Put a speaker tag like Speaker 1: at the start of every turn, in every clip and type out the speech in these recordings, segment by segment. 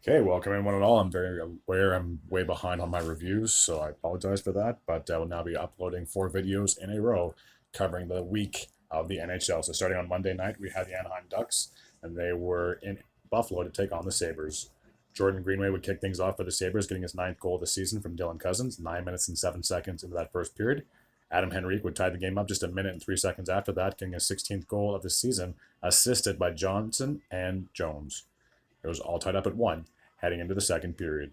Speaker 1: Okay, welcome in one and all. I'm very aware I'm way behind on my reviews, so I apologize for that. But I will now be uploading 4 videos in a row covering the week of the NHL. So starting on Monday night, we had the Anaheim Ducks, and they were in Buffalo to take on the Sabres. Jordan Greenway would kick things off for the Sabres, getting his ninth goal of the season from Dylan Cousins, 9 minutes and 7 seconds into that first period. Adam Henrique would tie the game up just a minute and 3 seconds after that, getting his 16th goal of the season, assisted by Johnson and Jones. It was all tied up at 1 heading into the second period.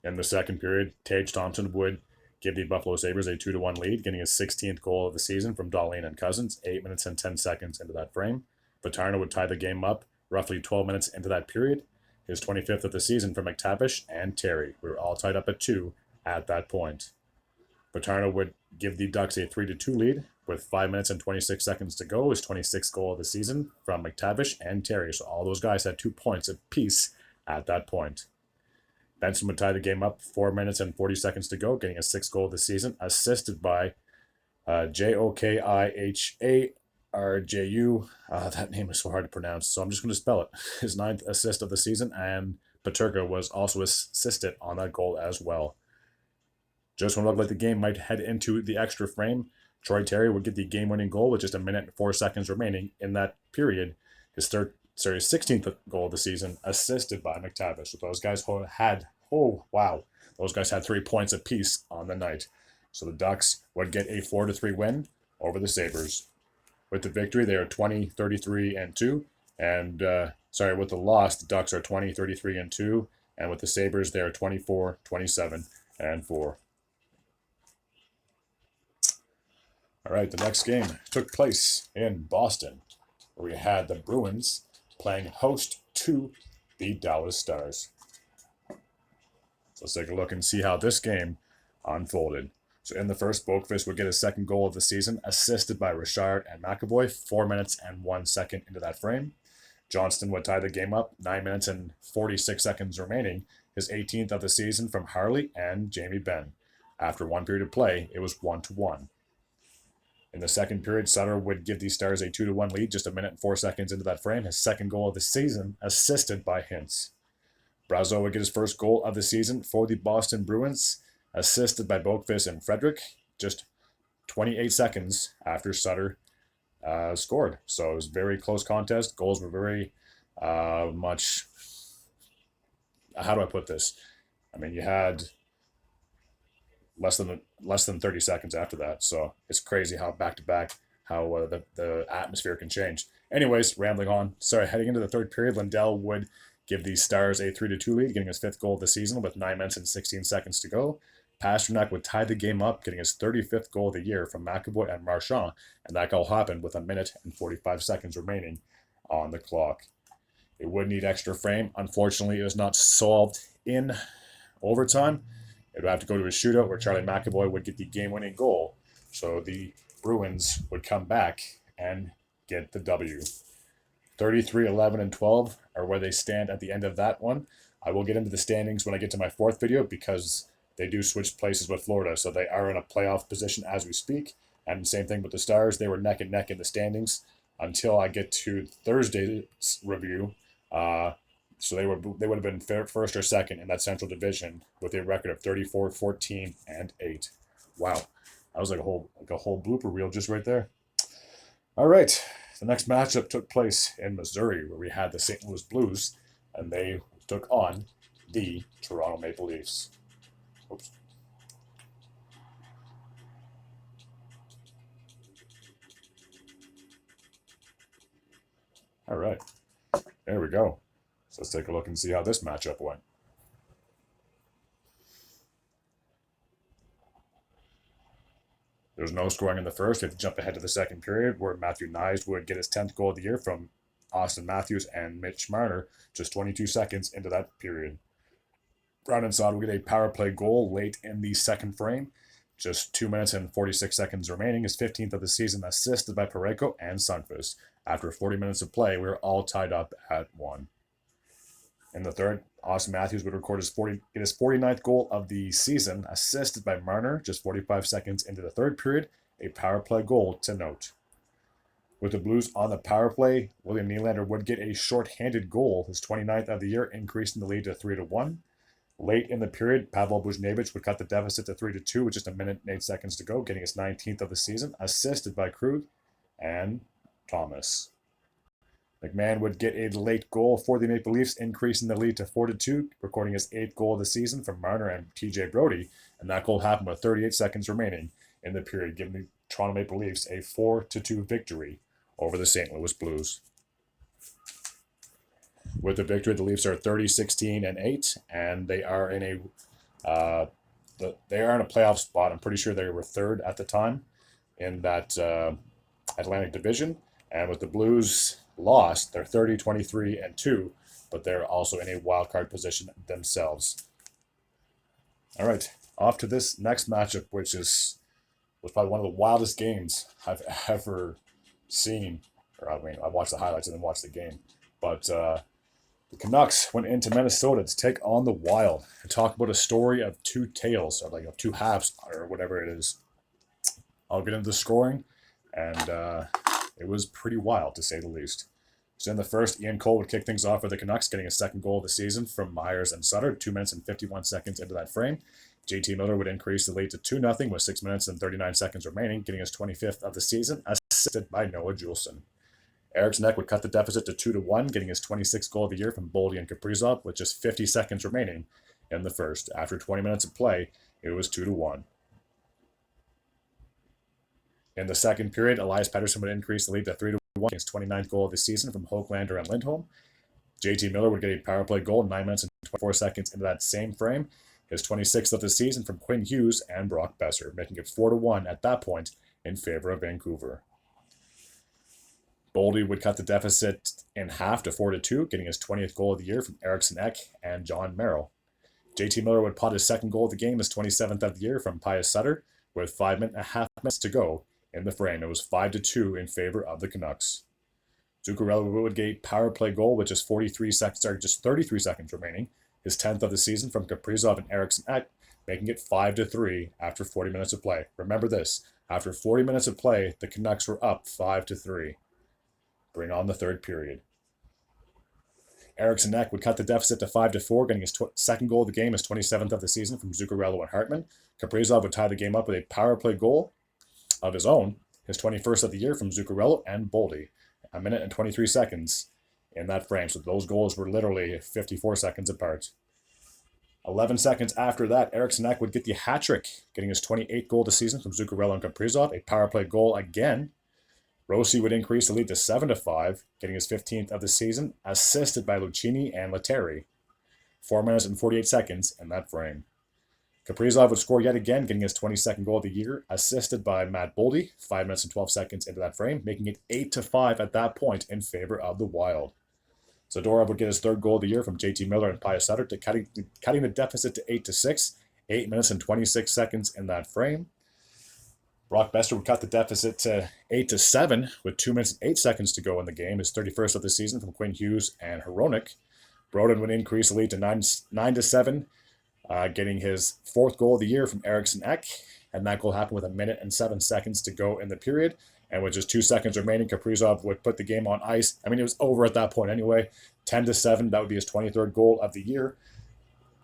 Speaker 1: In the second period, Tage Thompson would give the Buffalo Sabres a 2-1 lead, getting his 16th goal of the season from Dahlin and Cousins, 8 minutes and 10 seconds into that frame. Vatarna would tie the game up roughly 12 minutes into that period, his 25th of the season from McTavish and Terry. We were all tied up at 2 at that point. Vatarna would give the Ducks a 3-2 lead with 5 minutes and 26 seconds to go. His 26th goal of the season from McTavish and Terry. So all those guys had 2 points apiece at that point. Benson would tie the game up 4 minutes and 40 seconds to go, getting a 6th goal of the season, assisted by Jokiharju. That name is so hard to pronounce, so I'm just going to spell it. His 9th assist of the season, and Peterka was also assisted on that goal as well. Just when it looked like the game might head into the extra frame, Troy Terry would get the game-winning goal with just a minute and 4 seconds remaining in that period. His 16th goal of the season, assisted by McTavish. So those guys had, those guys had 3 points apiece on the night. So the Ducks would get a 4-3 win over the Sabres. With the victory, they are 20-33-2, and with the loss, the Ducks are 20-33-2, and with the Sabres, they are 24-27-4. All right, the next game took place in Boston, where we had the Bruins playing host to the Dallas Stars. So let's take a look and see how this game unfolded. So in the first, Boqvist would get his 2nd goal of the season, assisted by Richard and McAvoy, 4 minutes and 1 second into that frame. Johnston would tie the game up, 9 minutes and 46 seconds remaining, his 18th of the season from Harley and Jamie Benn. After 1 period of play, it was 1-1. In the second period, Sutter would give the Stars a 2-1 lead just a minute and 4 seconds into that frame, his 2nd goal of the season, assisted by Hintz. Brazeau would get his 1st goal of the season for the Boston Bruins, assisted by Boqvist and Frederick, just 28 seconds after Sutter scored. So it was a very close contest. Goals were very much, how do I put this? I mean, you had less than 30 seconds after that. So it's crazy how back-to-back, how the atmosphere can change. Anyways, rambling on. Heading into the third period, Lindell would give the Stars a 3-2 lead, getting his 5th goal of the season with 9 minutes and 16 seconds to go. Pasternak would tie the game up, getting his 35th goal of the year from McAvoy and Marchand, and that goal happened with a minute and 45 seconds remaining on the clock. It would need extra frame. Unfortunately, it was not solved in overtime. It would have to go to a shootout where Charlie McAvoy would get the game-winning goal. So the Bruins would come back and get the W. 33-11-12 are where they stand at the end of that one. I will get into the standings when I get to my 4th video because they do switch places with Florida. So they are in a playoff position as we speak. And same thing with the Stars. They were neck and neck in the standings until I get to Thursday's review. So they would have been first or second in that Central Division with a record of 34-14-8. Wow, that was like a whole blooper reel just right there. All right, the next matchup took place in Missouri, where we had the St. Louis Blues, and they took on the Toronto Maple Leafs. Oops. All right, there we go. So let's take a look and see how this matchup went. There was no scoring in the first. We have to jump ahead to the second period, where Matthew Knies would get his 10th goal of the year from Austin Matthews and Mitch Marner just 22 seconds into that period. Brandon Saad would get a power play goal late in the second frame, just 2 minutes and 46 seconds remaining, his 15th of the season, assisted by Parayko and Sundqvist. After 40 minutes of play, we were all tied up at 1. In the third, Austin Matthews would record his 49th goal of the season, assisted by Marner just 45 seconds into the third period, a power play goal to note. With the Blues on the power play, William Nylander would get a shorthanded goal, his 29th of the year, increasing the lead to 3-1. Late in the period, Pavel Buchnevich would cut the deficit to 3-2 with just a minute and 8 seconds to go, getting his 19th of the season, assisted by Krug and Thomas. McMahon would get a late goal for the Maple Leafs, increasing the lead to 4-2, recording his 8th goal of the season from Marner and TJ Brodie, and that goal happened with 38 seconds remaining in the period, giving the Toronto Maple Leafs a 4-2 victory over the St. Louis Blues. With the victory, the Leafs are 30-16-8, and they are in a playoff spot. I'm pretty sure they were third at the time in that Atlantic Division. And with the Blues lost, they're 30-23-2, but they're also in a wild card position themselves. All right, off to this next matchup, which was probably one of the wildest games I've ever seen. I watched the highlights and then watched the game. But the Canucks went into Minnesota to take on the Wild and talk about a story of two tales, or like two halves, or whatever it is. I'll get into the scoring, and it was pretty wild, to say the least. So in the first, Ian Cole would kick things off for the Canucks, getting his second goal of the season from Myers and Sutter, 2 minutes and 51 seconds into that frame. JT Miller would increase the lead to 2-0 with 6 minutes and 39 seconds remaining, getting his 25th of the season, assisted by Noah Juleson. Eriksson Ek would cut the deficit to 2-1, getting his 26th goal of the year from Boldy and Kaprizov with just 50 seconds remaining in the first. After 20 minutes of play, it was 2-1. In the second period, Elias Pettersson would increase the lead to 3-1, getting his 29th goal of the season from Höglander and Lindholm. JT Miller would get a power play goal 9 minutes and 24 seconds into that same frame, his 26th of the season from Quinn Hughes and Brock Besser, making it 4-1 at that point in favor of Vancouver. Boldy would cut the deficit in half to 4-2, getting his 20th goal of the year from Eriksson Ek and John Merrill. JT Miller would pot his second goal of the game, his 27th of the year from Pius Sutter, with 5.5 to go in the frame. It was 5-2 in favor of the Canucks. Zuccarello would get a power play goal with just 33 seconds remaining, his 10th of the season from Kaprizov and Eriksson Ek, making it 5-3 after 40 minutes of play. Remember this, after 40 minutes of play, the Canucks were up 5-3. Bring on the third period. Eriksson Ek would cut the deficit to 5-4, getting his second goal of the game, his 27th of the season from Zuccarello and Hartman. Kaprizov would tie the game up with a power play goal of his own, his 21st of the year from Zuccarello and Boldy. 1 minute and 23 seconds in that frame, so those goals were literally 54 seconds apart. 11 seconds after that, Eriksson Ek would get the hat trick, getting his 28th goal of the season from Zuccarello and Kaprizov, a power play goal again. Rossi would increase the lead to 7-5, getting his 15th of the season, assisted by Lucchini and Letteri. 4 minutes and 48 seconds in that frame. Kaprizov would score yet again, getting his 22nd goal of the year, assisted by Matt Boldy, 5 minutes and 12 seconds into that frame, making it 8-5 at that point in favor of the Wild. Zadorov would get his third goal of the year from JT Miller and Pius Sutter, cutting the deficit to 8-6, 8 minutes and 26 seconds in that frame. Brock Besser would cut the deficit to 8-7 with 2 minutes and 8 seconds to go in the game, his 31st of the season from Quinn Hughes and Hronek. Broden would increase the lead to 9-7, getting his fourth goal of the year from Eriksson Ek, and that goal happened with 1 minute and 7 seconds to go in the period. And with just 2 seconds remaining, Kaprizov would put the game on ice. I mean, it was over at that point anyway. 10-7, that would be his 23rd goal of the year.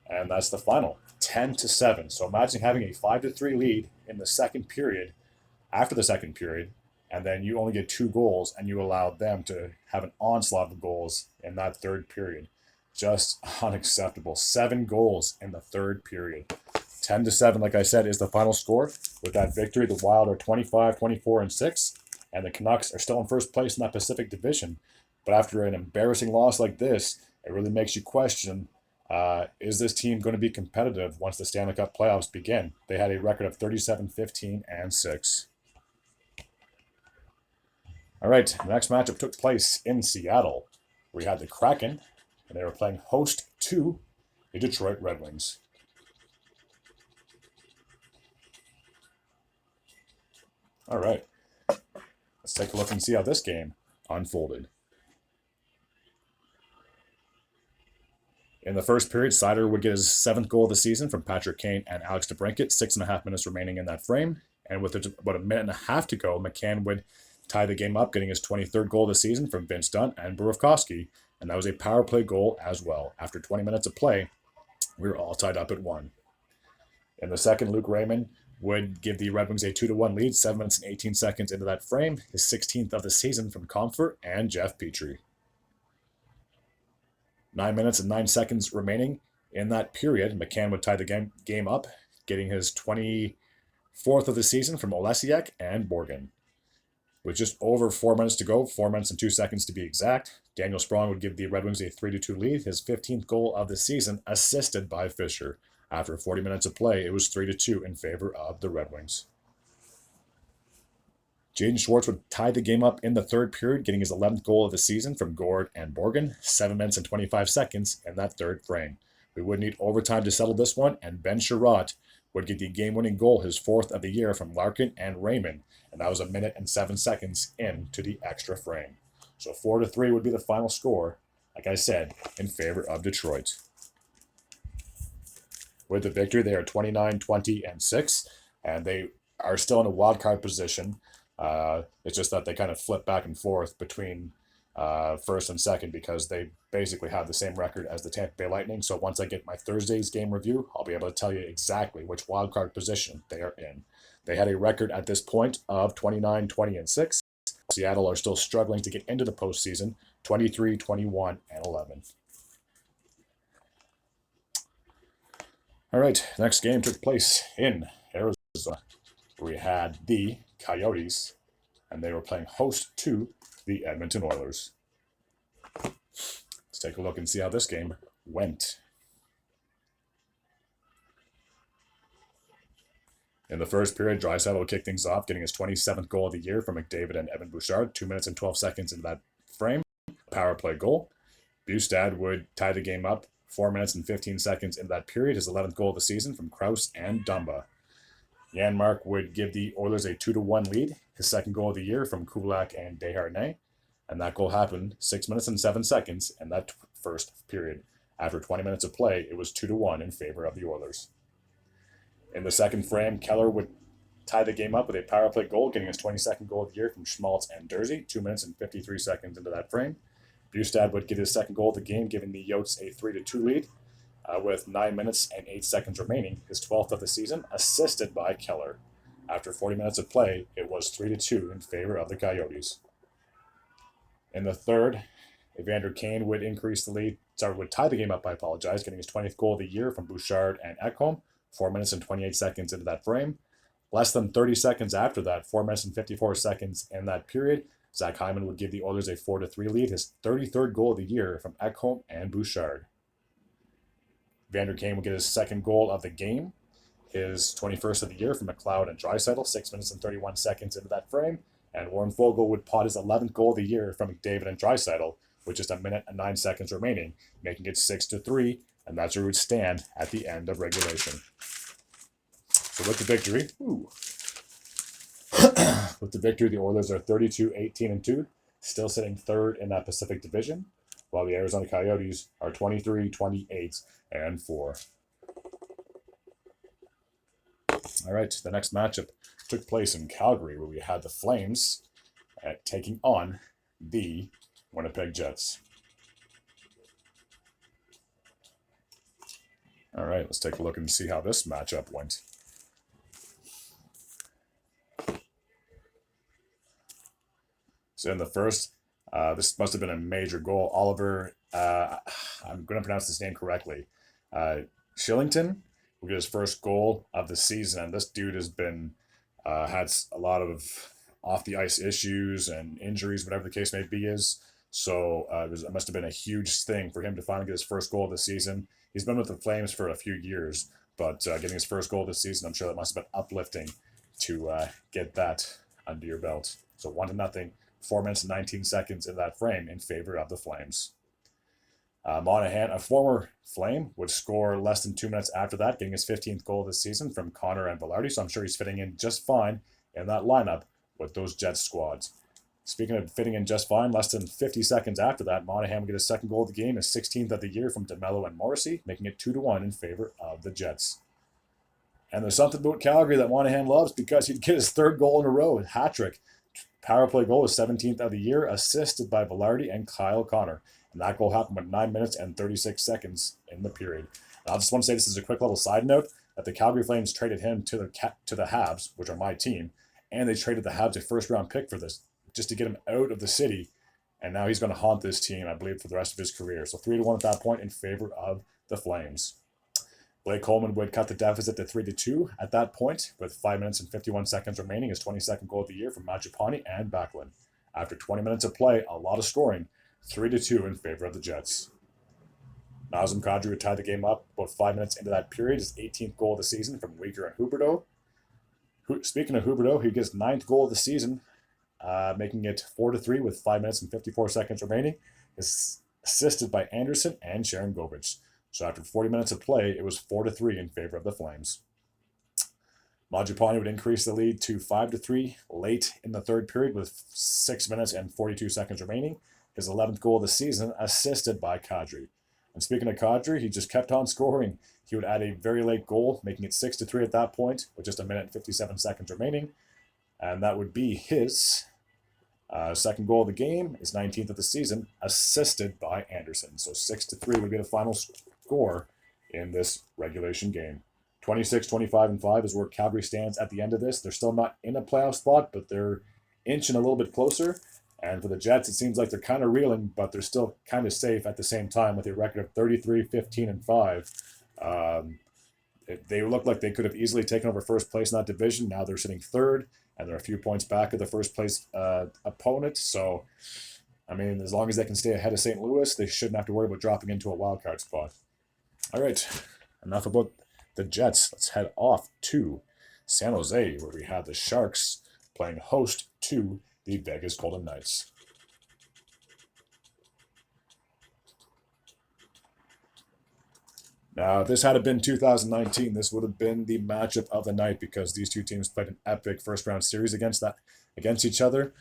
Speaker 1: And that's the final, 10-7. So imagine having a 5-3 lead in the second period, after the second period, and then you only get 2 goals, and you allow them to have an onslaught of goals in that third period. Just unacceptable. 7 goals in the third period. 10-7, like I said, is the final score. With that victory, the Wild are 25-24-6, and the Canucks are still in first place in that Pacific Division. But after an embarrassing loss like this, it really makes you question, is this team going to be competitive once the Stanley Cup playoffs begin? They had a record of 37-15-6. All right, the next matchup took place in Seattle. We had the Kraken, and they were playing host to the Detroit Red Wings. All right, let's take a look and see how this game unfolded. In the first period, Seider would get his 7th goal of the season from Patrick Kane and Alex DeBrincat, 6.5 minutes remaining in that frame. And with about 1.5 minutes to go, McCann would tie the game up, getting his 23rd goal of the season from Vince Dunn and Burakovsky, and that was a power play goal as well. After 20 minutes of play, we were all tied up at 1. In the second, Luke Raymond would give the Red Wings a 2-1 lead, 7 minutes and 18 seconds into that frame, his 16th of the season from Comfort and Jeff Petrie. 9 minutes and 9 seconds remaining in that period, McCann would tie the game up, getting his 24th of the season from Olesiak and Borgen. With just over 4 minutes to go, 4 minutes and 2 seconds to be exact, Daniel Sprong would give the Red Wings a 3-2 lead, his 15th goal of the season, assisted by Fisher. After 40 minutes of play, it was 3-2 in favor of the Red Wings. Jaden Schwartz would tie the game up in the third period, getting his 11th goal of the season from Gord and Borgen, 7 minutes and 25 seconds in that third frame. We would need overtime to settle this one, and Ben Sherratt would get the game-winning goal, his 4th of the year, from Larkin and Raymond, and that was 1 minute and 7 seconds into the extra frame. So 4-3 would be the final score, like I said, in favor of Detroit. With the victory, they are 29-20-6, and they are still in a wild card position. It's just that they kind of flip back and forth between first and second because they basically have the same record as the Tampa Bay Lightning. So once I get my Thursday's game review, I'll be able to tell you exactly which wild card position they are in. They had a record at this point of 29-20-6. Seattle are still struggling to get into the postseason, 23-21-11. All right, next game took place in Arizona. We had the Coyotes, and they were playing host to the Edmonton Oilers. Let's take a look and see how this game went. In the first period, Draisaitl would kick things off, getting his 27th goal of the year from McDavid and Evan Bouchard, 2 minutes and 12 seconds into that frame. Power play goal. Bustad would tie the game up, 4 minutes and 15 seconds into that period, his 11th goal of the season from Krause and Dumba. Janmark would give the Oilers a 2-1 lead, his 2nd goal of the year from Kulak and Desharnais, and that goal happened 6 minutes and 7 seconds in that first period. After 20 minutes of play, it was 2-1 in favor of the Oilers. In the second frame, Keller would tie the game up with a power play goal, getting his 22nd goal of the year from Schmaltz and Durzi, 2 minutes and 53 seconds into that frame. Bustad would get his 2nd goal of the game, giving the Yotes a 3-2 lead with 9 minutes and 8 seconds remaining, his 12th of the season, assisted by Keller. After 40 minutes of play, it was 3-2 in favor of the Coyotes. In the third, Evander Kane would would tie the game up, getting his 20th goal of the year from Bouchard and Ekholm, 4 minutes and 28 seconds into that frame. Less than 30 seconds after that, 4 minutes and 54 seconds in that period, Zach Hyman would give the Oilers a 4-3 lead, his 33rd goal of the year from Ekholm and Bouchard. Evander Kane would get his 2nd goal of the game, his 21st of the year from McLeod and Draisaitl, 6 minutes and 31 seconds into that frame. And Warren Foegele would pot his 11th goal of the year from McDavid and Draisaitl, with just 1 minute and 9 seconds remaining, making it 6-3, and that's where we would stand at the end of regulation. So with the victory, the Oilers are 32-18-2, still sitting 3rd in that Pacific Division, while the Arizona Coyotes are 23-28-4. All right, the next matchup took place in Calgary, where we had the Flames taking on the Winnipeg Jets. All right, let's take a look and see how this matchup went. So in the first, this must have been a major goal. Oliver, I'm going to pronounce his name correctly, Shillington will get his first goal of the season, and this dude has been had a lot of off the ice issues and injuries, whatever the case may be is. So it must have been a huge thing for him to finally get his first goal of the season. He's been with the Flames for a few years, but getting his first goal this season, I'm sure that must have been uplifting to get that under your belt. So 1-0, 4 minutes and 19 seconds in that frame in favor of the Flames. Monahan, a former Flame, would score less than 2 minutes after that, getting his 15th goal of the season from Connor and Velarde, so I'm sure he's fitting in just fine in that lineup with those Jets squads. Speaking of fitting in just fine, less than 50 seconds after that, Monahan would get his 2nd goal of the game, his 16th of the year from DeMello and Morrissey, making it 2-1 in favor of the Jets. And there's something about Calgary that Monahan loves because he'd get his 3rd goal in a row, a hat trick, power play goal was 17th of the year, assisted by Velarde and Kyle Connor. And that goal happened with 9 minutes and 36 seconds in the period. And I just want to say this is a quick little side note that the Calgary Flames traded him to the Habs, which are my team, and they traded the Habs a first-round pick for this, just to get him out of the city. And now he's going to haunt this team, I believe, for the rest of his career. So 3-1 at that point in favor of the Flames. Blake Coleman would cut the deficit to 3-2 at that point, with 5 minutes and 51 seconds remaining. His 22nd goal of the year from Mangiapane and Backlund. After 20 minutes of play, a lot of scoring, 3-2 in favor of the Jets. Nazem Kadri would tie the game up about 5 minutes into that period, his 18th goal of the season from Weegar and Huberdeau. Speaking of Huberdeau, he gets 9th goal of the season, making it 4-3 with 5 minutes and 54 seconds remaining. Is assisted by Anderson and Sharon Govich. So after 40 minutes of play, it was 4-3 in favor of the Flames. Mangiapane would increase the lead to 5-3 late in the third period with 6 minutes and 42 seconds remaining. His 11th goal of the season, assisted by Kadri. And speaking of Kadri, he just kept on scoring. He would add a very late goal, making it 6-3 at that point, with just 1 minute and 57 seconds remaining. And that would be his second goal of the game, his 19th of the season, assisted by Anderson. So 6-3 would be the final score in this regulation game. 26-25-5 is where Calgary stands at the end of this. They're still not in a playoff spot, but they're inching a little bit closer. And for the Jets, it seems like they're kind of reeling, but they're still kind of safe at the same time with a record of 33-15-5. They look like they could have easily taken over first place in that division. Now they're sitting third, and they're a few points back of the first place opponent. So, I mean, as long as they can stay ahead of St. Louis, they shouldn't have to worry about dropping into a wild card spot. All right, enough about the Jets. Let's head off to San Jose, where we have the Sharks playing host to the Vegas Golden Knights. Now, if this had been 2019, this would have been the matchup of the night because these two teams played an epic first-round series against each other.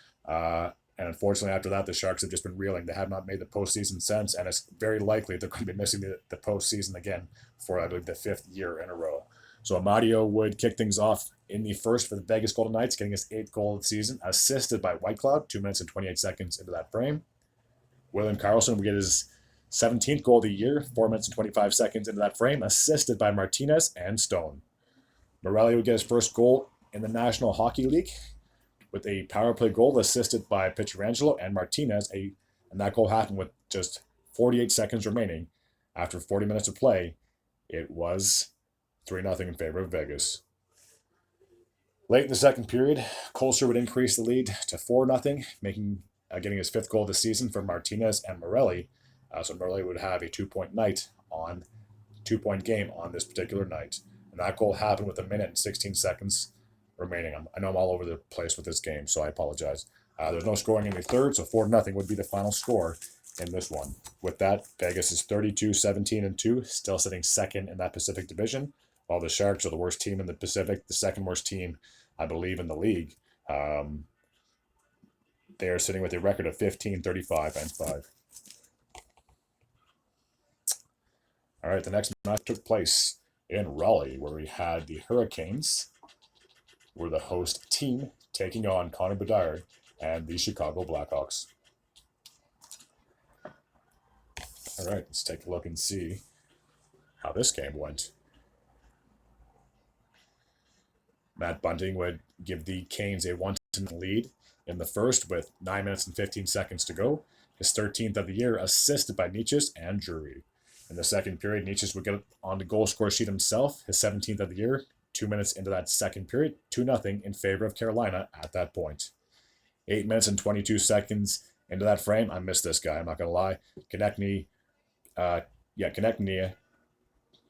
Speaker 1: And unfortunately, after that, the Sharks have just been reeling. They have not made the postseason since, and it's very likely they're going to be missing the postseason again for, I believe, the 5th year in a row. So Amadio would kick things off in the first for the Vegas Golden Knights, getting his 8th goal of the season, assisted by Whitecloud, 2 minutes and 28 seconds into that frame. William Karlsson would get his 17th goal of the year, 4 minutes and 25 seconds into that frame, assisted by Martinez and Stone. Morelli would get his first goal in the National Hockey League with a power play goal assisted by Pietrangelo and Martinez, and that goal happened with just 48 seconds remaining. After 40 minutes of play, it was 3-0 in favor of Vegas. Late in the second period, Kolster would increase the lead to 4-0, getting his 5th goal of the season from Martinez and Morelli. So Morelli would have a 2-point game on this particular night. And that goal happened with 1 minute and 16 seconds remaining. I know I'm all over the place with this game, so I apologize. There's no scoring in the third, so 4-0 would be the final score in this one. With that, Vegas is 32-17-2, still sitting second in that Pacific Division, while the Sharks are the worst team in the Pacific, the second worst team, I believe, in the league. They are sitting with a record of 15-35-5. All right, the next match took place in Raleigh, where we had the Hurricanes were the host team taking on Connor Bedard and the Chicago Blackhawks. All right, let's take a look and see how this game went. Matt Bunting would give the Canes a 1-0 lead in the first with 9 minutes and 15 seconds to go. His 13th of the year, assisted by Nietzsche and Drury. In the second period, Nietzsche would get on the goal score sheet himself, his 17th of the year, 2 minutes into that second period, 2-0 in favor of Carolina at that point. 8 minutes and 22 seconds into that frame, I missed this guy, I'm not going to lie.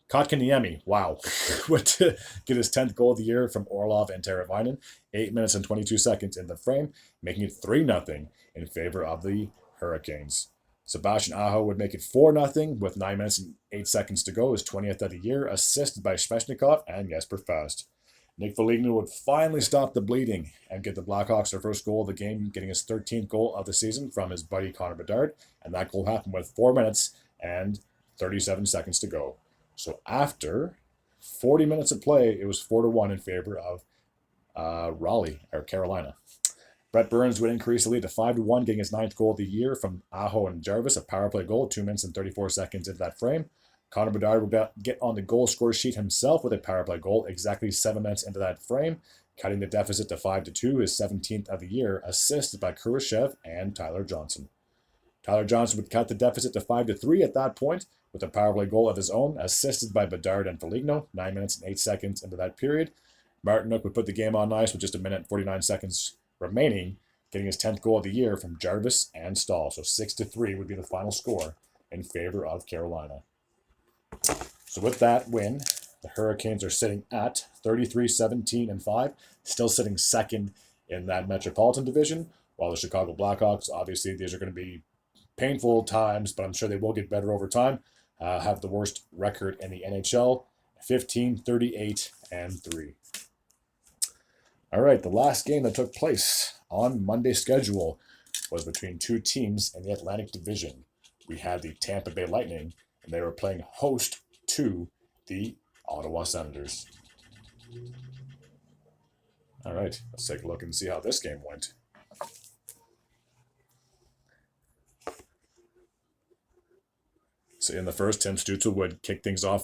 Speaker 1: Kotkaniemi, wow, would get his 10th goal of the year from Orlov and Teravainen. 8 minutes and 22 seconds in the frame, making it 3-0 in favor of the Hurricanes. Sebastian Aho would make it 4-0 with 9 minutes and 8 seconds to go, his 20th of the year, assisted by Svechnikov and Jesper Fast. Nick Foligno would finally stop the bleeding and get the Blackhawks their first goal of the game, getting his 13th goal of the season from his buddy Connor Bedard, and that goal happened with 4 minutes and 37 seconds to go. So after 40 minutes of play, it was 4-1 in favor of Raleigh, or Carolina. Brett Burns would increase the lead to 5-1, getting his 9th goal of the year from Aho and Jarvis, a power play goal, 2 minutes and 34 seconds into that frame. Connor Bedard would get on the goal score sheet himself with a power play goal exactly 7 minutes into that frame, cutting the deficit to 5-2, his 17th of the year, assisted by Kurashev and Tyler Johnson. Tyler Johnson would cut the deficit to 5-3 at that point with a power play goal of his own, assisted by Bedard and Foligno, 9 minutes and 8 seconds into that period. Martinook would put the game on ice with just 1 minute and 49 seconds remaining, getting his 10th goal of the year from Jarvis and Stahl. So 6-3 would be the final score in favor of Carolina. So with that win, the Hurricanes are sitting at 33-17-5, still sitting second in that Metropolitan Division, while the Chicago Blackhawks, obviously these are going to be painful times, but I'm sure they will get better over time, have the worst record in the NHL, 15-38-3. All right, the last game that took place on Monday's schedule was between two teams in the Atlantic Division. We had the Tampa Bay Lightning, and they were playing host to the Ottawa Senators. All right, let's take a look and see how this game went. So in the first, Tim Stützle would kick things off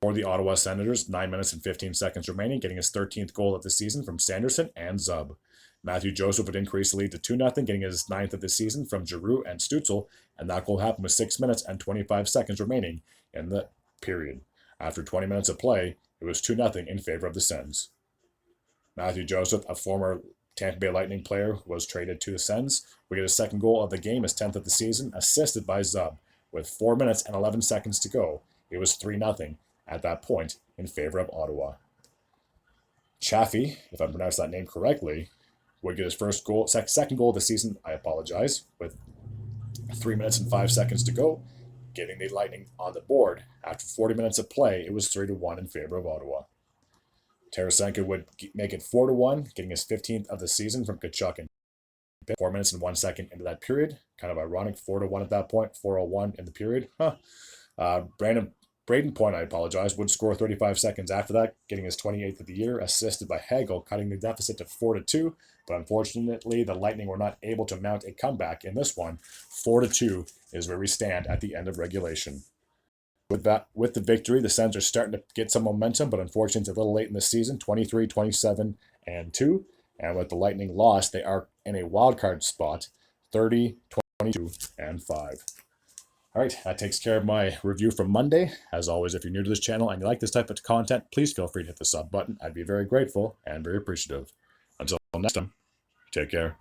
Speaker 1: for the Ottawa Senators, 9 minutes and 15 seconds remaining, getting his 13th goal of the season from Sanderson and Zub. Matthew Joseph would increase the lead to 2-0, getting his 9th of the season from Giroux and Stützle, and that goal happened with 6 minutes and 25 seconds remaining in the period. After 20 minutes of play, it was 2-0 in favor of the Sens. Matthew Joseph, a former Tampa Bay Lightning player, was traded to the Sens. We get his 2nd goal of the game, his 10th of the season, assisted by Zub. With 4 minutes and 11 seconds to go, it was 3-0 at that point in favor of Ottawa. Chaffee, if I pronounced that name correctly, would get his second goal of the season, with 3 minutes and 5 seconds to go, getting the Lightning on the board. After 40 minutes of play, it was 3-1 in favor of Ottawa. Tarasenko would make it 4-1, getting his 15th of the season from Tkachuk and 4 minutes and 1 second into that period. Kind of ironic, 4-1 at that point, 4-1 in the period. Braden Point, would score 35 seconds after that, getting his 28th of the year, assisted by Hagel, cutting the deficit to 4-2. But unfortunately, the Lightning were not able to mount a comeback in this one. 4-2 is where we stand at the end of regulation. With the victory, the Sens are starting to get some momentum, but unfortunately, it's a little late in the season, 23-27-2. And with the Lightning loss, they are in a wild card spot, 30-22-5. All right, that takes care of my review from Monday. As always, if you're new to this channel and you like this type of content, please feel free to hit the sub button. I'd be very grateful and very appreciative. Until next time, take care.